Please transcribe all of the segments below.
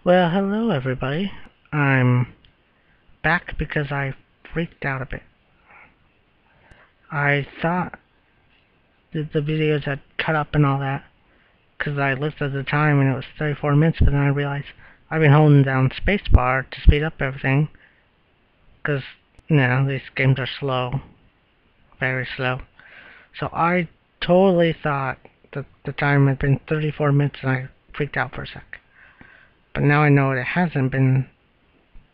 Well, hello everybody. I'm back because I freaked out a bit. I thought that the videos had cut up and all that because I looked at the time and it was 34 minutes, but then I realized I've been holding down spacebar to speed up everything because, these games are slow, very slow. So I totally thought that the time had been 34 minutes and I freaked out for a sec. But now I know it hasn't been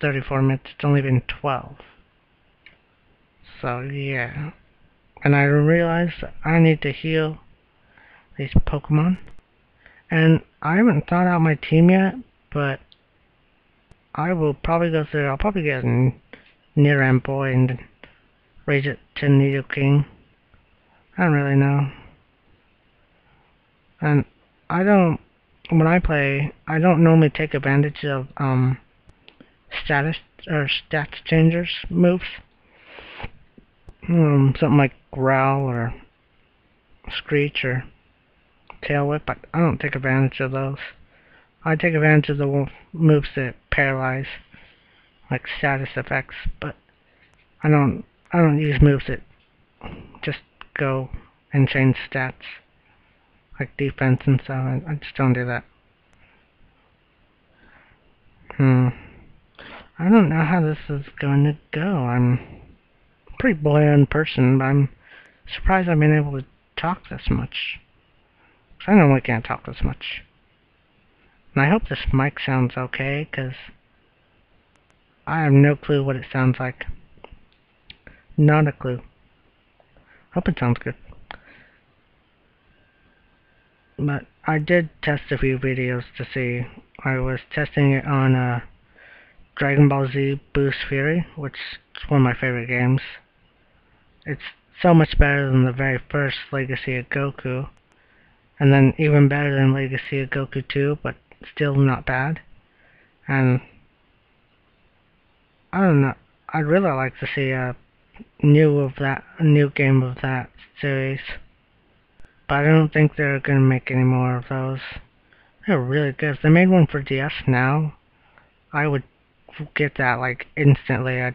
34 minutes, it's only been 12. So yeah. And I realized that I need to heal these Pokemon. And I haven't thought out my team yet, but I will probably go through. I'll probably get a Nidoran Boy and raise it to Nidoking. I don't really know. And when I play, I don't normally take advantage of status or stats changers moves. Something like Growl or Screech or Tail Whip, but I don't take advantage of those. I take advantage of the moves that paralyze, like status effects, but I don't use moves that just go and change stats, like defense and stuff. I just don't do that. I don't know how this is going to go. I'm a pretty bland person, but I'm surprised I've been able to talk this much. 'Cause I normally can't talk this much. And I hope this mic sounds okay, because I have no clue what it sounds like. Not a clue. Hope it sounds good. But I did test a few videos to see. I was testing it on Dragon Ball Z Boost Fury, which is one of my favorite games. It's so much better than the very first Legacy of Goku. And then even better than Legacy of Goku 2, but still not bad. And I don't know. I'd really like to see a new game of that series. But I don't think they're gonna make any more of those. They're really good. If they made one for DS now, I would get that like instantly. I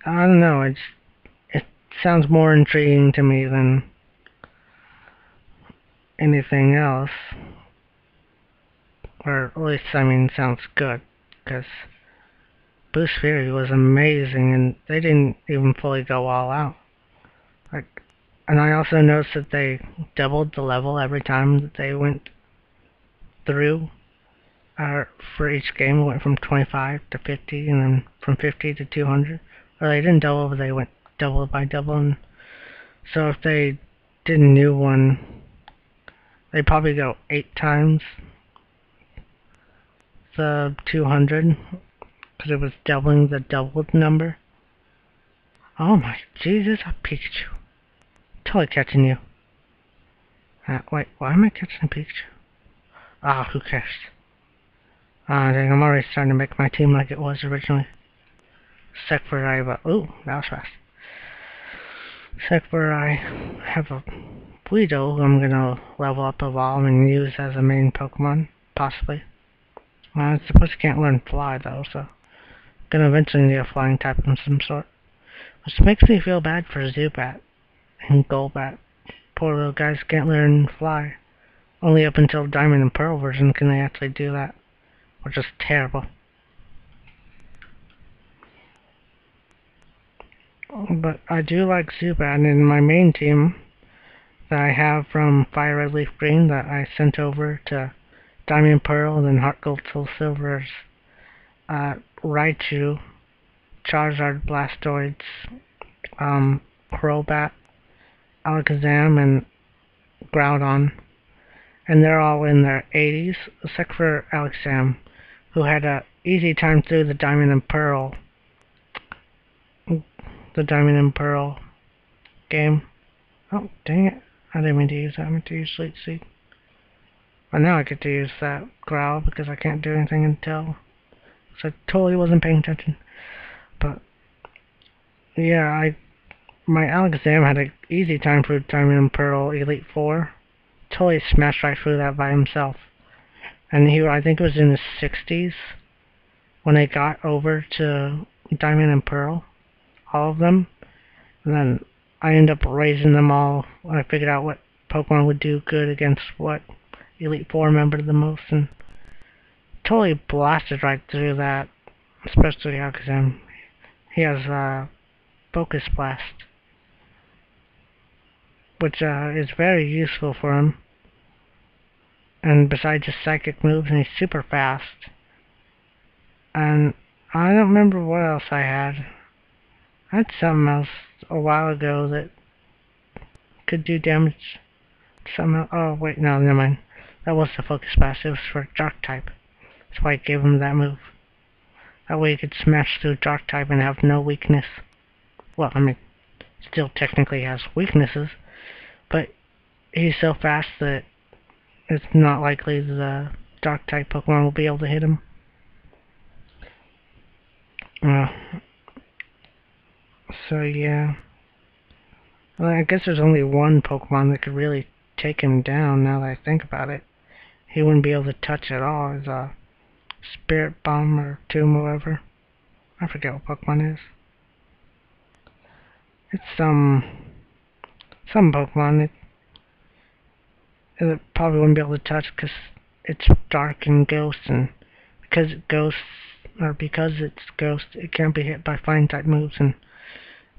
don't know. It sounds more intriguing to me than anything else. Or at least, sounds good. Because Boost Fury was amazing, and they didn't even fully go all out. And I also noticed that they doubled the level every time that they went through. For each game, it went from 25 to 50, and then from 50 to 200. Or they didn't double, but they went double by double. And so if they did a new one, they'd probably go 8 times the 200, because it was doubling the doubled number. Oh my Jesus, a Pikachu. Totally catching you. Wait, why am I catching a Pikachu? Who cares? Dang, I'm already starting to make my team like it was originally. Except for ooh, that was fast. Except for I have a Weedle who I'm gonna level up, evolve, and use as a main Pokemon, possibly. I suppose you can't learn Fly though, so I'm gonna eventually need a flying type of some sort. Which makes me feel bad for Zubat and Golbat. Poor little guys can't learn Fly. Only up until Diamond and Pearl version can they actually do that, which is terrible. But I do like Zubat, and in my main team that I have from Fire Red Leaf Green that I sent over to Diamond Pearl and then Heart Gold Soul Silver's Raichu, Charizard, Blastoids, Crobat, Alakazam, and Groudon. And they're all in their 80s, except for Alakazam, who had a easy time through the Diamond and Pearl game. Oh, dang it. I didn't mean to use that. I meant to use Sleet Seed. But now I get to use that Growl because I can't do anything until... So I totally wasn't paying attention. But, yeah, my Alakazam had an easy time through Diamond and Pearl Elite Four. Totally smashed right through that by himself. and I think it was in his 60s when they got over to Diamond and Pearl, all of them. And then I ended up raising them all when I figured out what Pokemon would do good against what Elite Four remembered the most, and totally blasted right through that, especially Alakazam. He has Focus Blast, which is very useful for him. And besides his psychic moves, and he's super fast. And I don't remember what else I had. I had something else a while ago that could do damage. Something else. Oh wait, no, never mind. That was the Focus Blast. It was for Dark type. That's why I gave him that move. That way he could smash through Dark type and have no weakness. Well, I mean, still technically has weaknesses, but he's so fast that it's not likely the Dark type Pokemon will be able to hit him. So yeah. Well, I guess there's only one Pokemon that could really take him down now that I think about it. He wouldn't be able to touch at all. Is a Spirit Bomb or Tomb or whatever. I forget what Pokemon is. It's some Pokemon it probably wouldn't be able to touch because it's dark and ghost, and because it's ghost, it can't be hit by flying type moves, and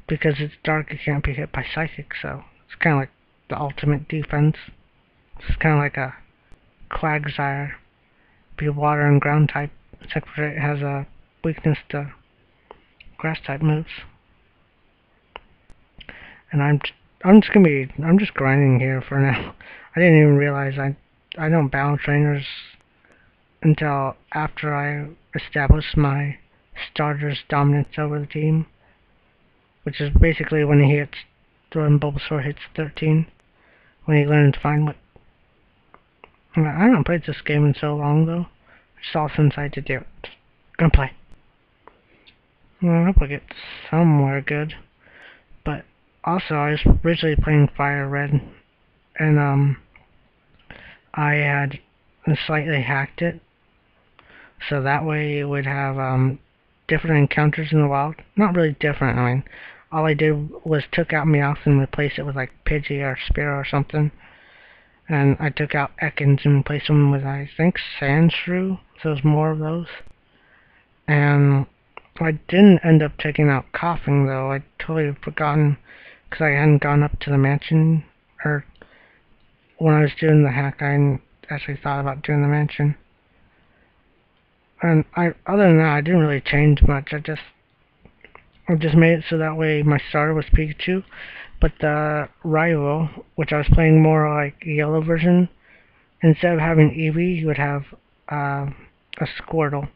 because it's dark, it can't be hit by psychic. So it's kind of like the ultimate defense. It's kind of like a Quagsire, be water and ground type, except for it has a weakness to grass type moves. And I'm just grinding here for now. I didn't even realize I don't battle trainers until after I established my starter's dominance over the team, which is basically when Bulbasaur hits 13, when he learns to find what. I haven't played this game in so long though. It's all since I did it. Gonna play. Well, I hope I get somewhere good. But also, I was originally playing Fire Red, and I had slightly hacked it, so that way it would have different encounters in the wild. Not really different. I mean, all I did was took out Meowth and replaced it with like Pidgey or Spearow or something, and I took out Ekans and replaced them with, I think, Sandshrew. So there's more of those, and I didn't end up taking out Coughing though. I'd totally forgotten because I hadn't gone up to the mansion, or when I was doing the hack, I hadn't actually thought about doing the mansion. And other than that, I didn't really change much. I just made it so that way my starter was Pikachu, but the rival, which I was playing more like yellow version, instead of having Eevee, you would have a Squirtle,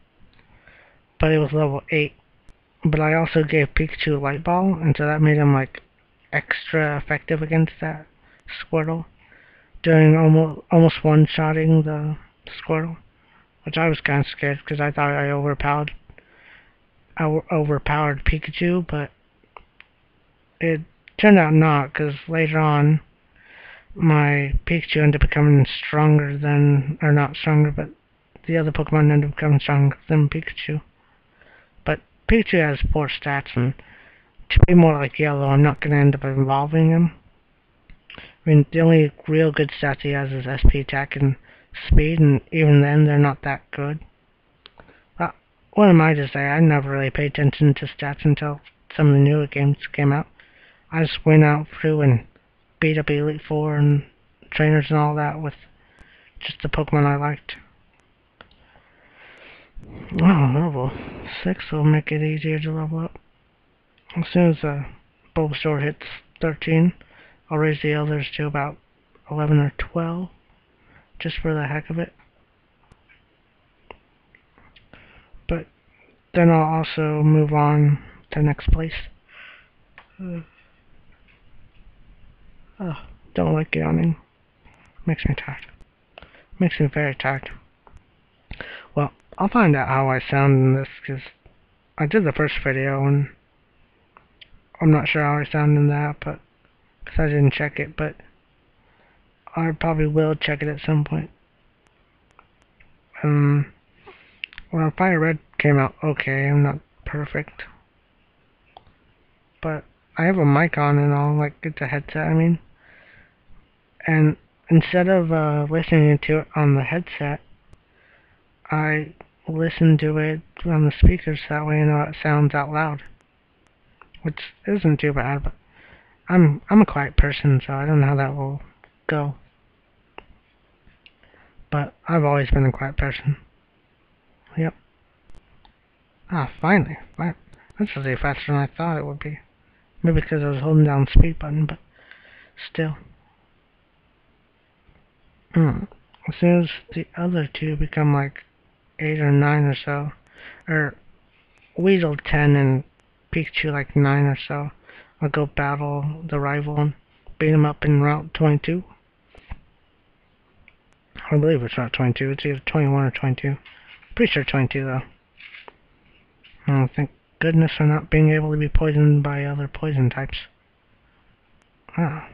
but it was level 8. But I also gave Pikachu a Light Ball, and so that made him like extra effective against that Squirtle, doing almost one-shotting the Squirtle, which I was kind of scared because I thought I overpowered Pikachu, but it turned out not, because later on my Pikachu ended up becoming stronger than, or not stronger, but the other Pokemon ended up becoming stronger than Pikachu. But Pikachu has poor stats, and to be more like Yellow, I'm not going to end up evolving him. I mean, the only real good stats he has is SP attack and speed, and even then, they're not that good. What am I to say? I never really paid attention to stats until some of the newer games came out. I just went out through and beat up Elite Four and trainers and all that with just the Pokemon I liked. Oh, level 6 will make it easier to level up. As soon as Bulbasaur hits 13, I'll raise the others to about 11 or 12, just for the heck of it. But then I'll also move on to the next place. Don't like yawning. Makes me tired. Makes me very tired. Well, I'll find out how I sound in this, because I did the first video and I'm not sure how I sound in that, but because I didn't check it, but I probably will check it at some point. Well, Fire Red came out okay. I'm not perfect, but I have a mic on and all, like it's a headset. I mean, and instead of listening to it on the headset, I listen to it on the speakers. That way, it sounds out loud, which isn't too bad. But I'm a quiet person, so I don't know how that will go. But I've always been a quiet person. Yep. Ah, finally. That's really faster than I thought it would be. Maybe because I was holding down the speed button, but still. As soon as the other two become like 8 or 9 or so, or Weasel 10 and Pikachu like 9 or so, I'll go battle the rival and beat him up in Route 22. I believe it's Route 22. It's either 21 or 22. Pretty sure 22 though. Oh, thank goodness for not being able to be poisoned by other poison types. Ah.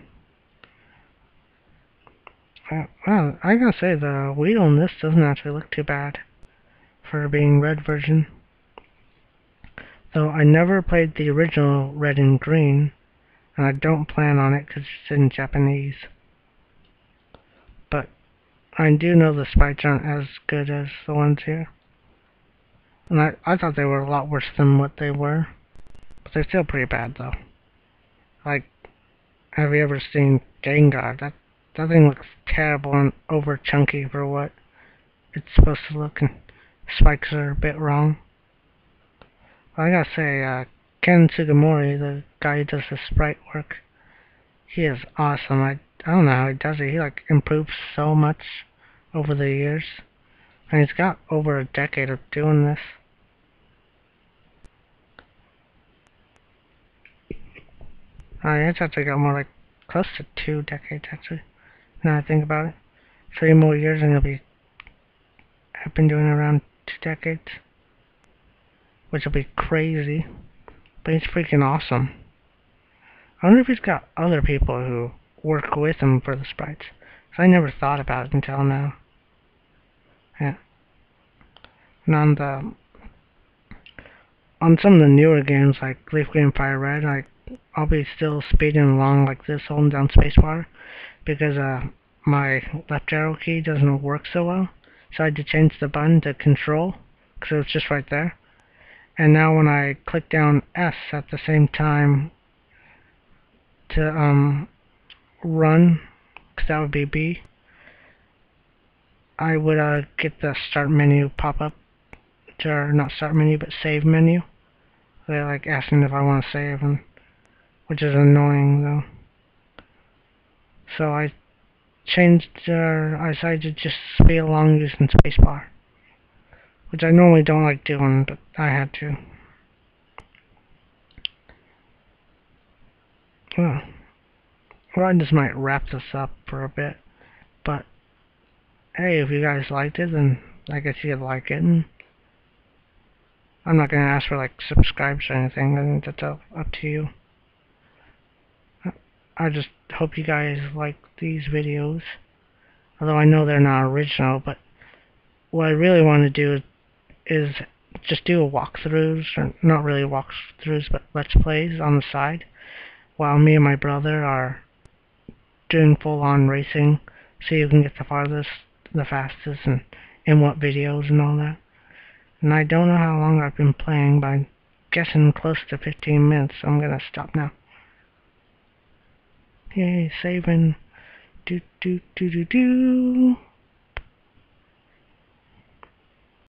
Well, I gotta say, the Weedle in this doesn't actually look too bad for being red version. Though I never played the original Red and Green, and I don't plan on it because it's in Japanese. But I do know the sprites aren't as good as the ones here. And I thought they were a lot worse than what they were. But they're still pretty bad though. Like, have you ever seen Gengar? That thing looks terrible and over chunky for what it's supposed to look, and spikes are a bit wrong. But I gotta say, Ken Sugimori, the guy who does the sprite work, he is awesome. I don't know how he does it. He like improves so much over the years. And he's got over a decade of doing this. It's actually got more like close to 2 decades actually. Now I think about it. 3 more years and I've been doing around 2 decades. Which will be crazy. But he's freaking awesome. I wonder if he's got other people who work with him for the sprites. So I never thought about it until now. Yeah. And on some of the newer games like Leaf Green and Fire Red, I'll be still speeding along like this, holding down spacebar, because my left arrow key doesn't work so well. So I had to change the button to control, because it was just right there. And now when I click down S at the same time to run, because that would be B, I would get the start menu pop up, or not start menu, but save menu. They're like asking if I want to save, and which is annoying though. So I decided to just speed along using spacebar, which I normally don't like doing, but I had to. Well, I just might wrap this up for a bit, but hey, if you guys liked it, then I guess you'd like it, and I'm not gonna ask for like subscribes or anything. I think that's up to you. I just hope you guys like these videos, although I know they're not original, but what I really want to do is just do a walkthroughs, or not really walkthroughs, but let's plays on the side, while me and my brother are doing full-on racing, so you can get the farthest, the fastest, and in what videos and all that. And I don't know how long I've been playing, but I'm guessing close to 15 minutes, so I'm gonna stop now. Yay, saving. Do do do do do.